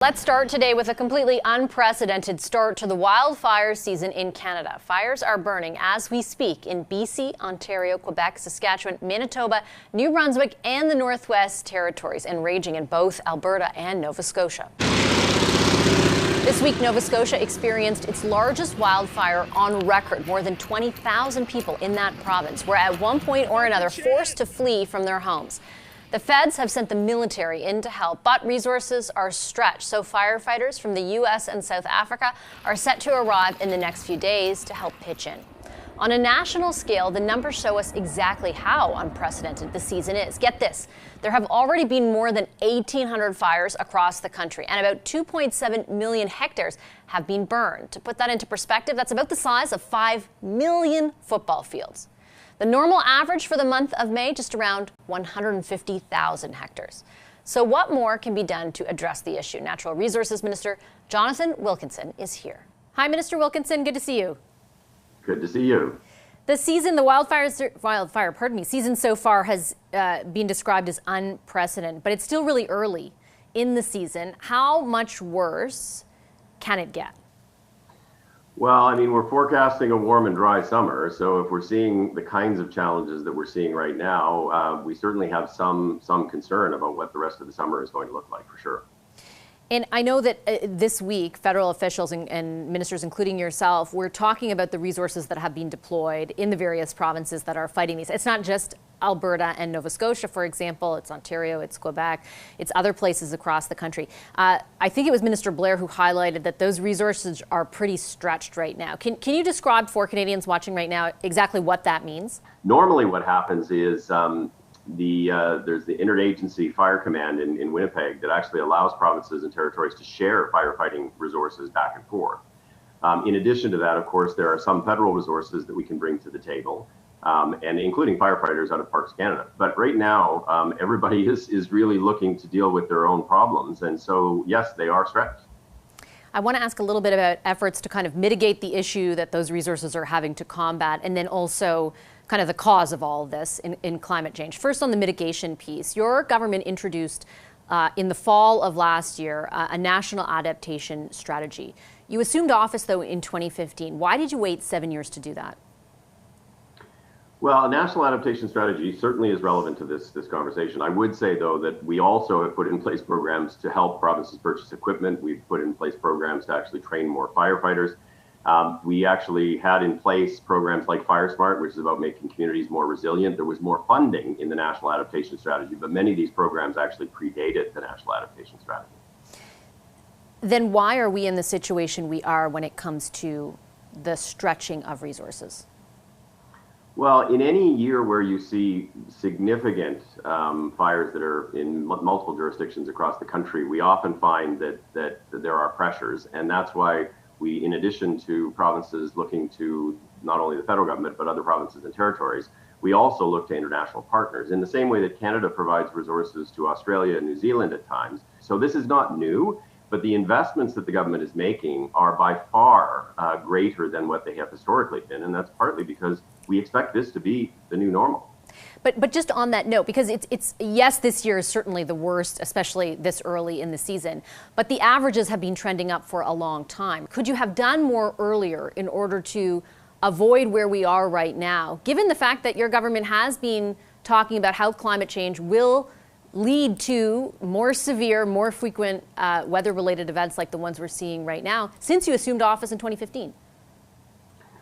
Let's start today with a completely unprecedented start to the wildfire season in Canada. Fires are burning as we speak in BC, Ontario, Quebec, Saskatchewan, Manitoba, New Brunswick, and the Northwest Territories, and raging in both Alberta and Nova Scotia. This week, Nova Scotia experienced its largest wildfire on record. More than 20,000 people in that province were at one point or another forced to flee from their homes. The feds have sent the military in to help, but resources are stretched. So firefighters from the U.S. and South Africa are set to arrive in the next few days to help pitch in. On a national scale, the numbers show us exactly how unprecedented the season is. Get this, there have already been more than 1,800 fires across the country, and about 2.7 million hectares have been burned. To put that into perspective, that's about the size of 5 million football fields. The normal average for the month of May, just around 150,000 hectares. So what more can be done to address the issue? Natural Resources Minister Jonathan Wilkinson is here. Hi, Minister Wilkinson. Good to see you. Good to see you. The season, season so far has been described as unprecedented, but it's still really early in the season. How much worse can it get? Well, I mean, we're forecasting a warm and dry summer. So if we're seeing the kinds of challenges that we're seeing right now, we certainly have some concern about what the rest of the summer is going to look like, for sure. And I know that this week, federal officials and ministers, including yourself, we're talking about the resources that have been deployed in the various provinces that are fighting these. It's not just Alberta and Nova Scotia, for example. It's Ontario, it's Quebec, it's other places across the country. I think it was Minister Blair who highlighted that those resources are pretty stretched right now. Can you describe for Canadians watching right now exactly what that means? Normally what happens is there's the Interagency Fire Command in Winnipeg that actually allows provinces and territories to share firefighting resources back and forth. In addition to that, of course, there are some federal resources that we can bring to the table, and including firefighters out of Parks Canada. But right now, everybody is really looking to deal with their own problems. And so, yes, they are stretched. I want to ask a little bit about efforts to kind of mitigate the issue that those resources are having to combat, and then also kind of the cause of all of this in climate change. First, on the mitigation piece, your government introduced in the fall of last year a national adaptation strategy. You assumed office, though, in 2015. Why did you wait 7 years to do that? Well, a national adaptation strategy certainly is relevant to this conversation. I would say, though, that we also have put in place programs to help provinces purchase equipment. We've put in place programs to actually train more firefighters. We actually had in place programs like Fire Smart, which is about making communities more resilient. There was more funding in the National Adaptation Strategy, but many of these programs actually predated the National Adaptation Strategy. Then why are we in the situation we are when it comes to the stretching of resources? Well, in any year where you see significant fires that are in multiple jurisdictions across the country, we often find that there are pressures, and that's why we, in addition to provinces looking to not only the federal government, but other provinces and territories, we also look to international partners in the same way that Canada provides resources to Australia and New Zealand at times. So this is not new, but the investments that the government is making are by far greater than what they have historically been. And that's partly because we expect this to be the new normal. But just on that note, because it's yes, this year is certainly the worst, especially this early in the season, but the averages have been trending up for a long time. Could you have done more earlier in order to avoid where we are right now, given the fact that your government has been talking about how climate change will lead to more severe, more frequent weather-related events like the ones we're seeing right now, since you assumed office in 2015?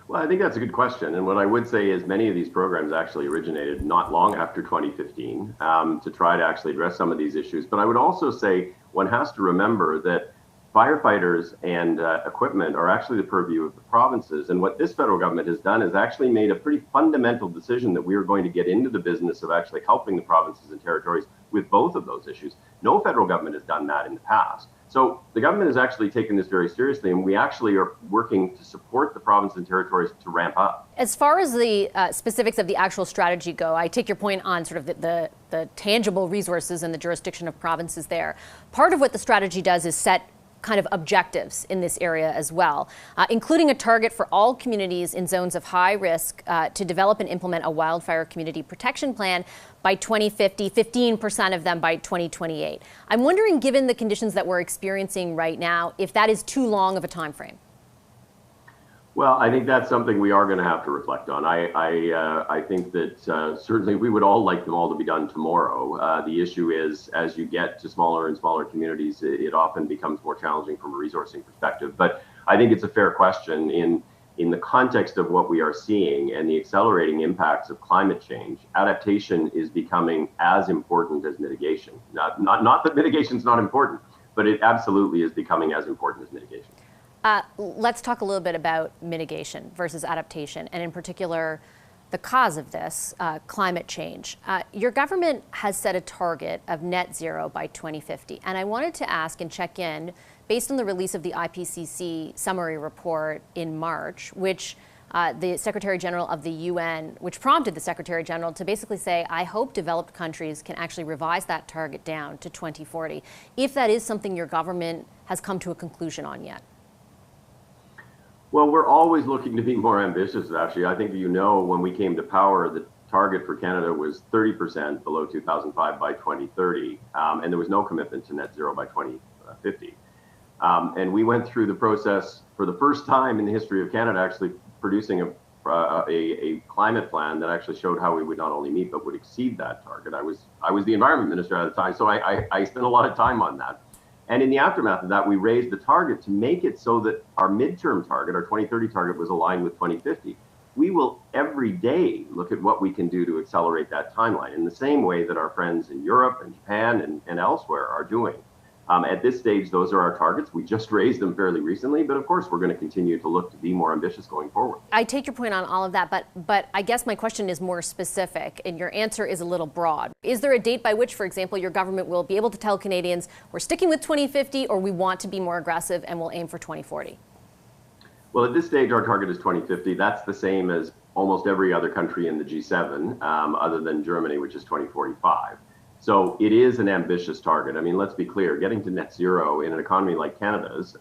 Well, I think that's a good question. And what I would say is many of these programs actually originated not long after 2015 to try to actually address some of these issues. But I would also say one has to remember that firefighters and equipment are actually the purview of the provinces. And what this federal government has done is actually made a pretty fundamental decision that we are going to get into the business of actually helping the provinces and territories with both of those issues. No federal government has done that in the past. So the government has actually taken this very seriously, and we actually are working to support the provinces and territories to ramp up. As far as the specifics of the actual strategy go, I take your point on sort of the tangible resources and the jurisdiction of provinces there. Part of what the strategy does is set kind of objectives in this area as well, including a target for all communities in zones of high risk to develop and implement a wildfire community protection plan by 2050, 15% of them by 2028. I'm wondering, given the conditions that we're experiencing right now, if that is too long of a time frame. Well, I think that's something we are going to have to reflect on. I think that certainly we would all like them all to be done tomorrow. The issue is, as you get to smaller and smaller communities, it often becomes more challenging from a resourcing perspective. But I think it's a fair question in the context of what we are seeing and the accelerating impacts of climate change. Adaptation is becoming as important as mitigation. Not that mitigation is not important, but it absolutely is becoming as important as mitigation. Let's talk a little bit about mitigation versus adaptation, and in particular, the cause of this, climate change. Your government has set a target of net zero by 2050, and I wanted to ask and check in, based on the release of the IPCC summary report in March, which the Secretary General of the UN, which prompted the Secretary General to basically say, I hope developed countries can actually revise that target down to 2040, if that is something your government has come to a conclusion on yet. Well, we're always looking to be more ambitious, actually. I think, when we came to power, the target for Canada was 30% below 2005 by 2030, and there was no commitment to net zero by 2050. And we went through the process for the first time in the history of Canada, actually producing a climate plan that actually showed how we would not only meet, but would exceed that target. I was the environment minister at the time, so I spent a lot of time on that. And in the aftermath of that, we raised the target to make it so that our midterm target, our 2030 target, was aligned with 2050. We will every day look at what we can do to accelerate that timeline in the same way that our friends in Europe and Japan and elsewhere are doing. At this stage, those are our targets. We just raised them fairly recently, but of course, we're going to continue to look to be more ambitious going forward. I take your point on all of that, but I guess my question is more specific, and your answer is a little broad. Is there a date by which, for example, your government will be able to tell Canadians we're sticking with 2050, or we want to be more aggressive and we'll aim for 2040? Well, at this stage, our target is 2050. That's the same as almost every other country in the G7, other than Germany, which is 2045. So it is an ambitious target. I mean, let's be clear, getting to net zero in an economy like Canada's,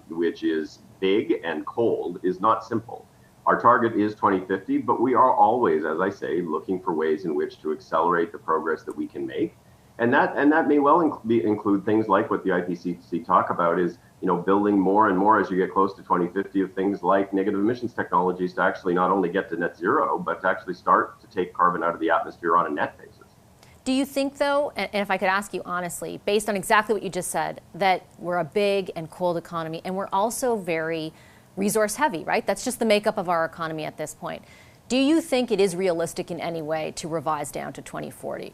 which is big and cold, is not simple. Our target is 2050, but we are always, as I say, looking for ways in which to accelerate the progress that we can make. And that may well include things like what the IPCC talk about is, building more and more as you get close to 2050 of things like negative emissions technologies to actually not only get to net zero, but to actually start to take carbon out of the atmosphere on a net basis. Do you think, though, and if I could ask you honestly, based on exactly what you just said, that we're a big and cold economy and we're also very resource heavy, right? That's just the makeup of our economy at this point. Do you think it is realistic in any way to revise down to 2040?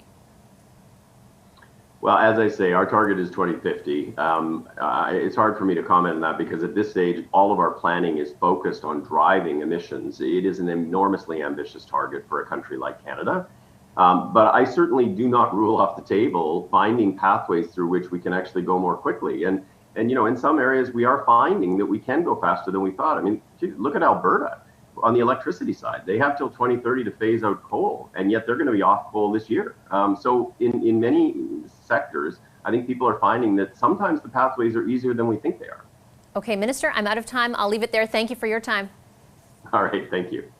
Well, as I say, our target is 2050. It's hard for me to comment on that because at this stage, all of our planning is focused on driving emissions. It is an enormously ambitious target for a country like Canada. But I certainly do not rule off the table finding pathways through which we can actually go more quickly. And in some areas, we are finding that we can go faster than we thought. I mean, look at Alberta on the electricity side. They have till 2030 to phase out coal, and yet they're going to be off coal this year. So in many sectors, I think people are finding that sometimes the pathways are easier than we think they are. Okay, Minister, I'm out of time. I'll leave it there. Thank you for your time. All right, thank you.